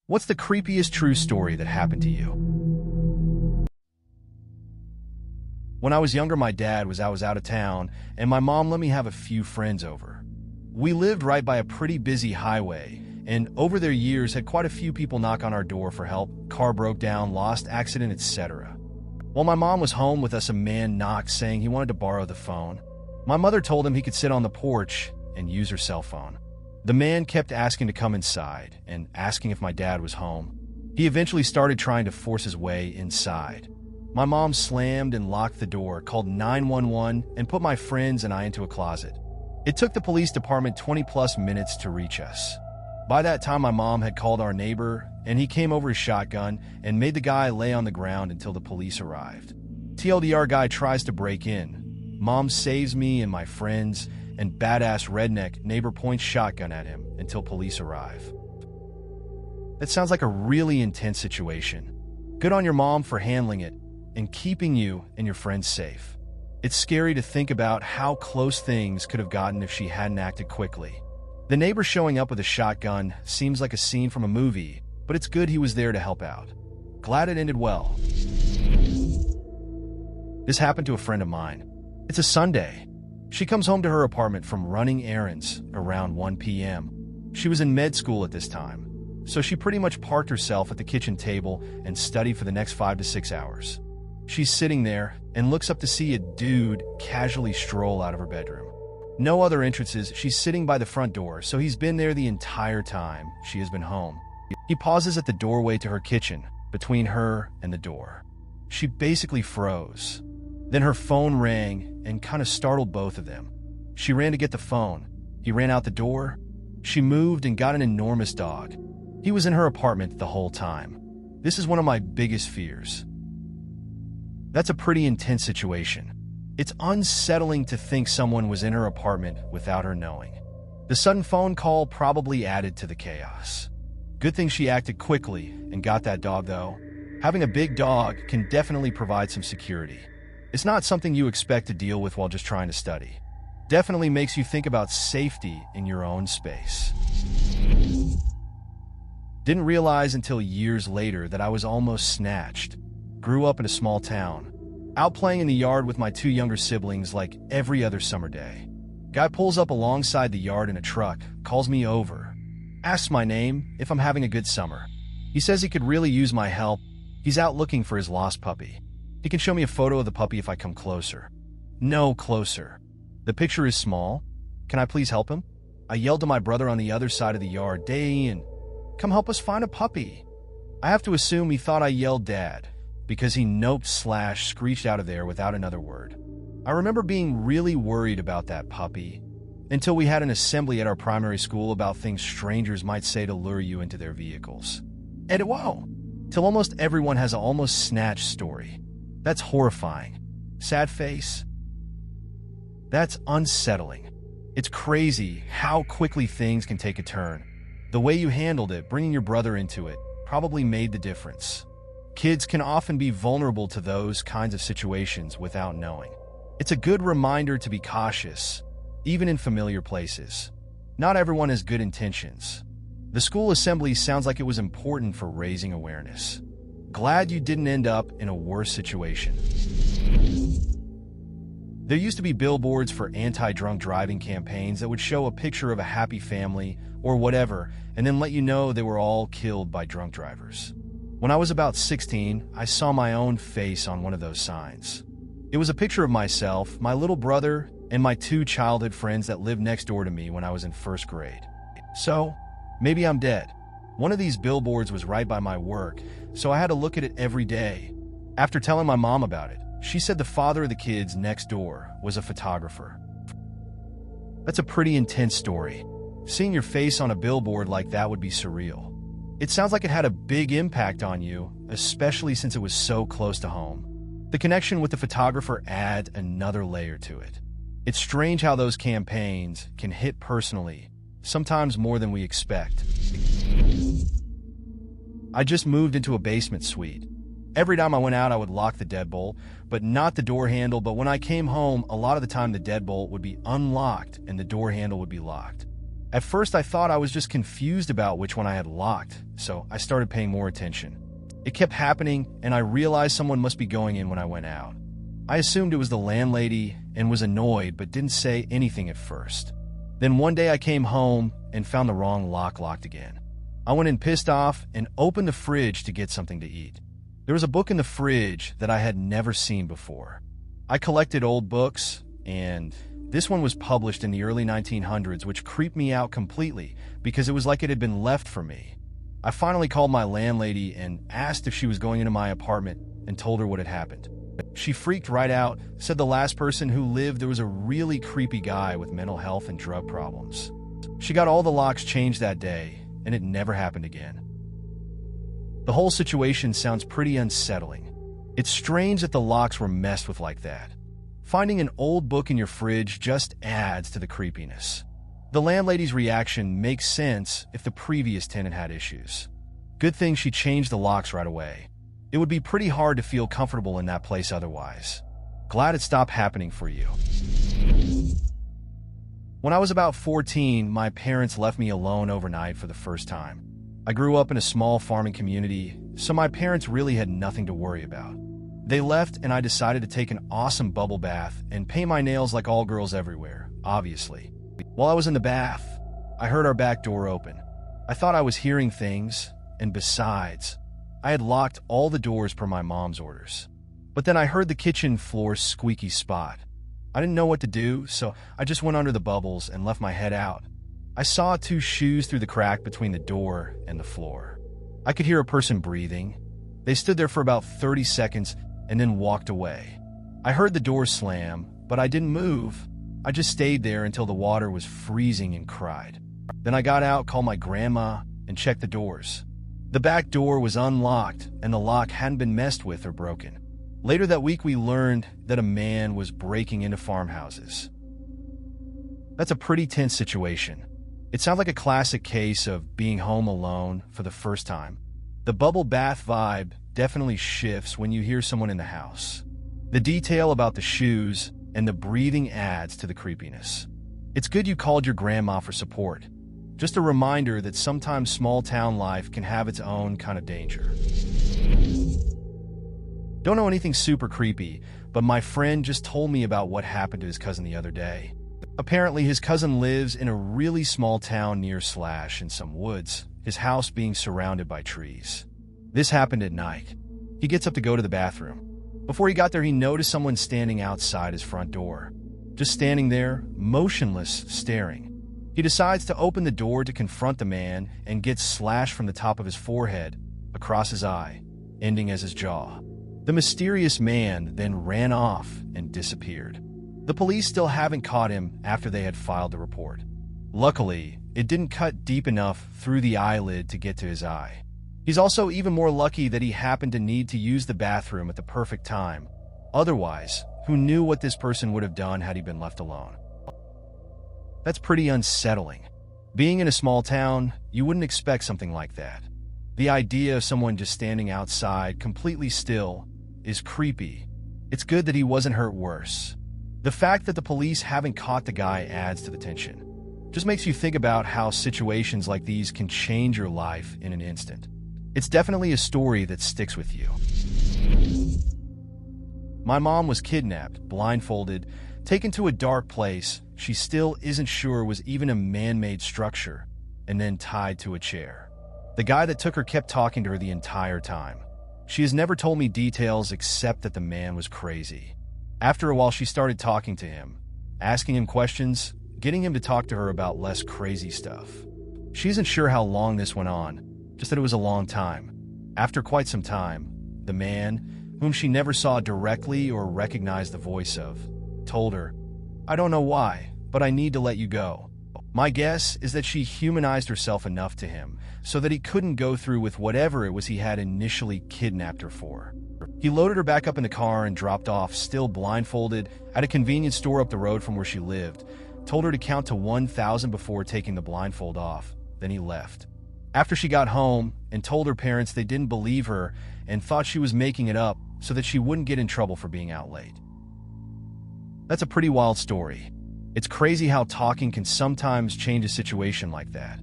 What's the creepiest true story that happened to you? When I was younger, I was out of town, and my mom let me have a few friends over. We lived right by a pretty busy highway, and over their years had quite a few people knock on our door for help. Car broke down, lost, accident, etc. While my mom was home with us, a man knocked saying he wanted to borrow the phone. My mother told him he could sit on the porch and use her cell phone. The man kept asking to come inside and asking if my dad was home. He eventually started trying to force his way inside. My mom slammed and locked the door, called 911, and put my friends and I into a closet. It took the police department 20+ minutes to reach us. By that time, my mom had called our neighbor, and he came over his shotgun and made the guy lay on the ground until the police arrived. TLDR guy tries to break in. Mom saves me and my friends, and badass redneck neighbor points shotgun at him until police arrive. That sounds like a really intense situation. Good on your mom for handling it and keeping you and your friends safe. It's scary to think about how close things could have gotten if she hadn't acted quickly. The neighbor showing up with a shotgun seems like a scene from a movie, but it's good he was there to help out. Glad it ended well. This happened to a friend of mine. It's a Sunday. She comes home to her apartment from running errands around 1 p.m. She was in med school at this time, so she pretty much parked herself at the kitchen table and studied for the next 5 to 6 hours. She's sitting there and looks up to see a dude casually stroll out of her bedroom. No other entrances, she's sitting by the front door, so he's been there the entire time she has been home. He pauses at the doorway to her kitchen, between her and the door. She basically froze. Then her phone rang and kind of startled both of them. She ran to get the phone. He ran out the door. She moved and got an enormous dog. He was in her apartment the whole time. This is one of my biggest fears. That's a pretty intense situation. It's unsettling to think someone was in her apartment without her knowing. The sudden phone call probably added to the chaos. Good thing she acted quickly and got that dog, though. Having a big dog can definitely provide some security. It's not something you expect to deal with while just trying to study. Definitely makes you think about safety in your own space. Didn't realize until years later that I was almost snatched. Grew up in a small town. Out playing in the yard with my 2 younger siblings like every other summer day. Guy pulls up alongside the yard in a truck, calls me over. Asks my name, if I'm having a good summer. He says he could really use my help. He's out looking for his lost puppy. He can show me a photo of the puppy if I come closer. No closer. The picture is small. Can I please help him? I yelled to my brother on the other side of the yard, Ian, come help us find a puppy. I have to assume he thought I yelled Dad, because he screeched out of there without another word. I remember being really worried about that puppy, until we had an assembly at our primary school about things strangers might say to lure you into their vehicles. And whoa, till almost everyone has an almost snatched story. That's horrifying. Sad face. That's unsettling. It's crazy how quickly things can take a turn. The way you handled it, bringing your brother into it, probably made the difference. Kids can often be vulnerable to those kinds of situations without knowing. It's a good reminder to be cautious, even in familiar places. Not everyone has good intentions. The school assembly sounds like it was important for raising awareness. Glad you didn't end up in a worse situation. There used to be billboards for anti-drunk driving campaigns that would show a picture of a happy family or whatever, and then let you know they were all killed by drunk drivers. When I was about 16, I saw my own face on one of those signs. It was a picture of myself, my little brother, and my 2 childhood friends that lived next door to me when I was in 1st grade. So, maybe I'm dead. One of these billboards was right by my work, so I had to look at it every day. After telling my mom about it, she said the father of the kids next door was a photographer. That's a pretty intense story. Seeing your face on a billboard like that would be surreal. It sounds like it had a big impact on you, especially since it was so close to home. The connection with the photographer adds another layer to it. It's strange how those campaigns can hit personally, sometimes more than we expect. I just moved into a basement suite. Every time I went out, I would lock the deadbolt, but not the door handle. But when I came home, a lot of the time the deadbolt would be unlocked and the door handle would be locked. At first, I thought I was just confused about which one I had locked, so I started paying more attention. It kept happening, and I realized someone must be going in when I went out. I assumed it was the landlady and was annoyed but didn't say anything at first. Then one day I came home and found the wrong lock locked again. I went in pissed off and opened the fridge to get something to eat. There was a book in the fridge that I had never seen before. I collected old books, and this one was published in the early 1900s, which creeped me out completely because it was like it had been left for me. I finally called my landlady and asked if she was going into my apartment and told her what had happened. She freaked right out, said the last person who lived there was a really creepy guy with mental health and drug problems. She got all the locks changed that day, and it never happened again. The whole situation sounds pretty unsettling. It's strange that the locks were messed with like that. Finding an old book in your fridge just adds to the creepiness. The landlady's reaction makes sense if the previous tenant had issues. Good thing she changed the locks right away. It would be pretty hard to feel comfortable in that place otherwise. Glad it stopped happening for you. When I was about 14, my parents left me alone overnight for the first time. I grew up in a small farming community, so my parents really had nothing to worry about. They left and I decided to take an awesome bubble bath and paint my nails like all girls everywhere, obviously. While I was in the bath, I heard our back door open. I thought I was hearing things, and besides, I had locked all the doors per my mom's orders. But then I heard the kitchen floor squeaky spot. I didn't know what to do, so I just went under the bubbles and left my head out. I saw two shoes through the crack between the door and the floor. I could hear a person breathing. They stood there for about 30 seconds and then walked away. I heard the door slam, but I didn't move. I just stayed there until the water was freezing and cried. Then I got out, called my grandma, and checked the doors. The back door was unlocked and the lock hadn't been messed with or broken. Later that week, we learned that a man was breaking into farmhouses. That's a pretty tense situation. It sounds like a classic case of being home alone for the first time. The bubble bath vibe definitely shifts when you hear someone in the house. The detail about the shoes and the breathing adds to the creepiness. It's good you called your grandma for support. Just a reminder that sometimes small town life can have its own kind of danger. Don't know anything super creepy, but my friend just told me about what happened to his cousin the other day. Apparently, his cousin lives in a really small town near / in some woods, his house being surrounded by trees. This happened at night. He gets up to go to the bathroom. Before he got there, he noticed someone standing outside his front door. Just standing there, motionless, staring. He decides to open the door to confront the man and gets slashed from the top of his forehead, across his eye, ending as his jaw. The mysterious man then ran off and disappeared. The police still haven't caught him after they had filed the report. Luckily, it didn't cut deep enough through the eyelid to get to his eye. He's also even more lucky that he happened to need to use the bathroom at the perfect time. Otherwise, who knew what this person would have done had he been left alone? That's pretty unsettling. Being in a small town, you wouldn't expect something like that. The idea of someone just standing outside, completely still, is creepy. It's good that he wasn't hurt worse. The fact that the police haven't caught the guy adds to the tension. Just makes you think about how situations like these can change your life in an instant. It's definitely a story that sticks with you. My mom was kidnapped, blindfolded, taken to a dark place she still isn't sure was even a man-made structure, and then tied to a chair. The guy that took her kept talking to her the entire time. She has never told me details except that the man was crazy. After a while, she started talking to him, asking him questions, getting him to talk to her about less crazy stuff. She isn't sure how long this went on, just that it was a long time. After quite some time, the man, whom she never saw directly or recognized the voice of, told her, "I don't know why, but I need to let you go." My guess is that she humanized herself enough to him so that he couldn't go through with whatever it was he had initially kidnapped her for. He loaded her back up in the car and dropped off, still blindfolded, at a convenience store up the road from where she lived, told her to count to 1,000 before taking the blindfold off, then he left. After she got home and told her parents, they didn't believe her and thought she was making it up so that she wouldn't get in trouble for being out late. That's a pretty wild story. It's crazy how talking can sometimes change a situation like that.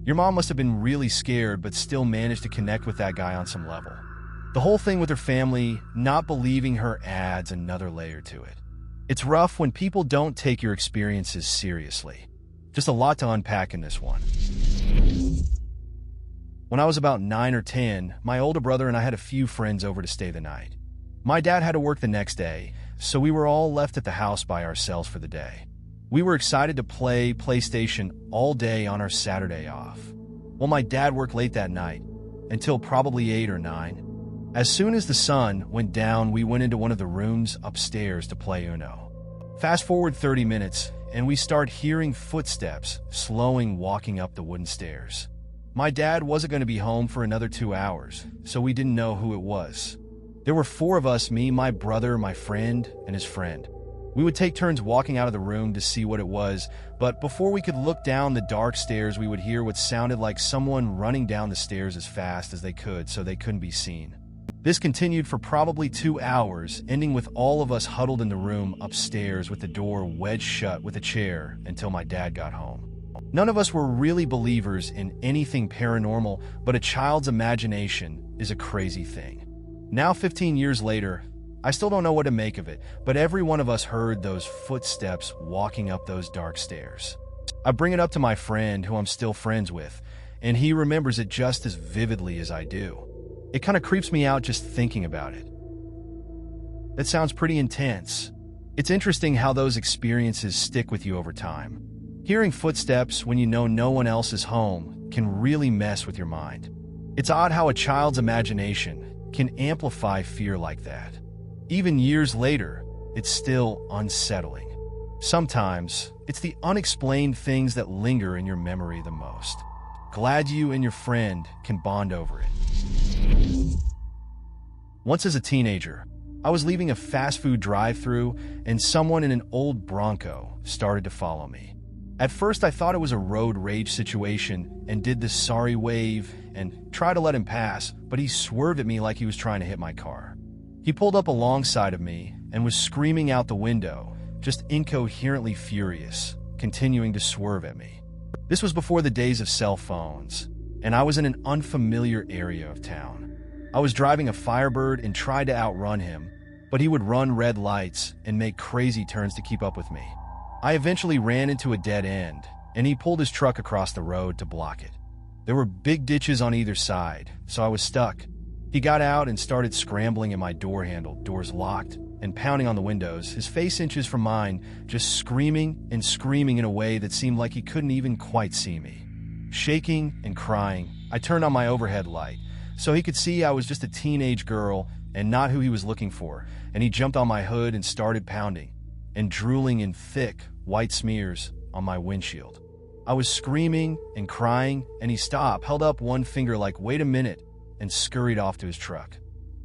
Your mom must have been really scared, but still managed to connect with that guy on some level. The whole thing with her family not believing her adds another layer to it. It's rough when people don't take your experiences seriously. Just a lot to unpack in this one. When I was about 9 or 10, my older brother and I had a few friends over to stay the night. My dad had to work the next day, so we were all left at the house by ourselves for the day. We were excited to play PlayStation all day on our Saturday off. Well, my dad worked late that night, until probably 8 or 9. As soon as the sun went down, we went into one of the rooms upstairs to play Uno. Fast forward 30 minutes, and we start hearing footsteps slowing walking up the wooden stairs. My dad wasn't going to be home for another 2 hours, so we didn't know who it was. There were 4 of us, me, my brother, my friend, and his friend. We would take turns walking out of the room to see what it was, but before we could look down the dark stairs, we would hear what sounded like someone running down the stairs as fast as they could so they couldn't be seen. This continued for probably 2 hours, ending with all of us huddled in the room upstairs with the door wedged shut with a chair until my dad got home. None of us were really believers in anything paranormal, but a child's imagination is a crazy thing. Now, 15 years later, I still don't know what to make of it, but every one of us heard those footsteps walking up those dark stairs. I bring it up to my friend, who I'm still friends with, and he remembers it just as vividly as I do. It kind of creeps me out just thinking about it. That sounds pretty intense. It's interesting how those experiences stick with you over time. Hearing footsteps when you know no one else is home can really mess with your mind. It's odd how a child's imagination can amplify fear like that. Even years later, it's still unsettling. Sometimes, it's the unexplained things that linger in your memory the most. Glad you and your friend can bond over it. Once as a teenager, I was leaving a fast food drive-thru and someone in an old Bronco started to follow me. At first, I thought it was a road rage situation and did the sorry wave and tried to let him pass, but he swerved at me like he was trying to hit my car. He pulled up alongside of me and was screaming out the window, just incoherently furious, continuing to swerve at me. This was before the days of cell phones, and I was in an unfamiliar area of town. I was driving a Firebird and tried to outrun him, but he would run red lights and make crazy turns to keep up with me. I eventually ran into a dead end, and he pulled his truck across the road to block it. There were big ditches on either side, so I was stuck. He got out and started scrambling at my door handle, doors locked, and pounding on the windows, his face inches from mine, just screaming and screaming in a way that seemed like he couldn't even quite see me. Shaking and crying, I turned on my overhead light, so he could see I was just a teenage girl and not who he was looking for, and he jumped on my hood and started pounding and drooling in thick, white smears on my windshield. I was screaming and crying, and he stopped, held up one finger like, "Wait a minute," and scurried off to his truck.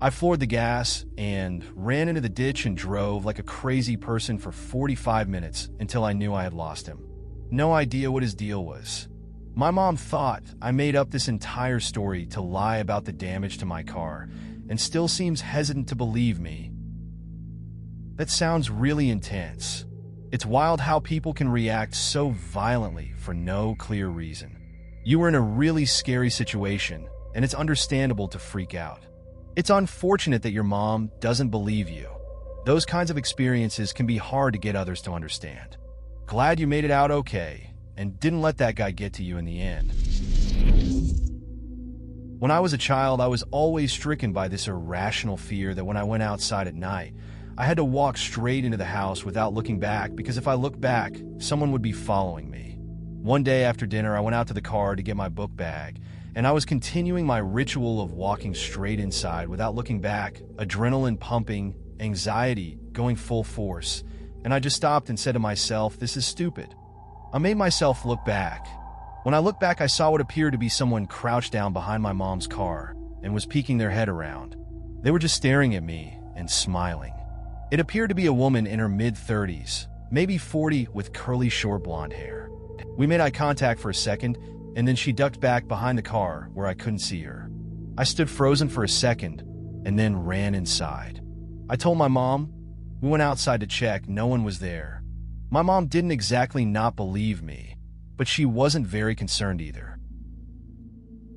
I floored the gas and ran into the ditch and drove like a crazy person for 45 minutes until I knew I had lost him. No idea what his deal was. My mom thought I made up this entire story to lie about the damage to my car and still seems hesitant to believe me. That sounds really intense. It's wild how people can react so violently for no clear reason. You were in a really scary situation, and it's understandable to freak out. It's unfortunate that your mom doesn't believe you. Those kinds of experiences can be hard to get others to understand. Glad you made it out okay, and didn't let that guy get to you in the end. When I was a child, I was always stricken by this irrational fear that when I went outside at night, I had to walk straight into the house without looking back, because if I looked back, someone would be following me. One day after dinner, I went out to the car to get my book bag, and I was continuing my ritual of walking straight inside without looking back, adrenaline pumping, anxiety going full force, and I just stopped and said to myself, "This is stupid." I made myself look back. When I looked back, I saw what appeared to be someone crouched down behind my mom's car and was peeking their head around. They were just staring at me and smiling. It appeared to be a woman in her mid-30s, maybe 40, with curly short blonde hair. We made eye contact for a second, and then she ducked back behind the car where I couldn't see her. I stood frozen for a second and then ran inside. I told my mom. We went outside to check. No one was there. My mom didn't exactly not believe me, but she wasn't very concerned either.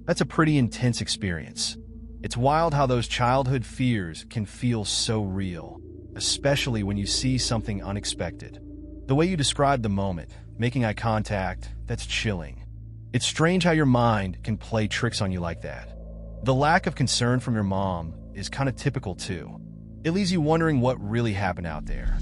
That's a pretty intense experience. It's wild how those childhood fears can feel so real, especially when you see something unexpected. The way you described the moment, making eye contact, that's chilling. It's strange how your mind can play tricks on you like that. The lack of concern from your mom is kind of typical too. It leaves you wondering what really happened out there.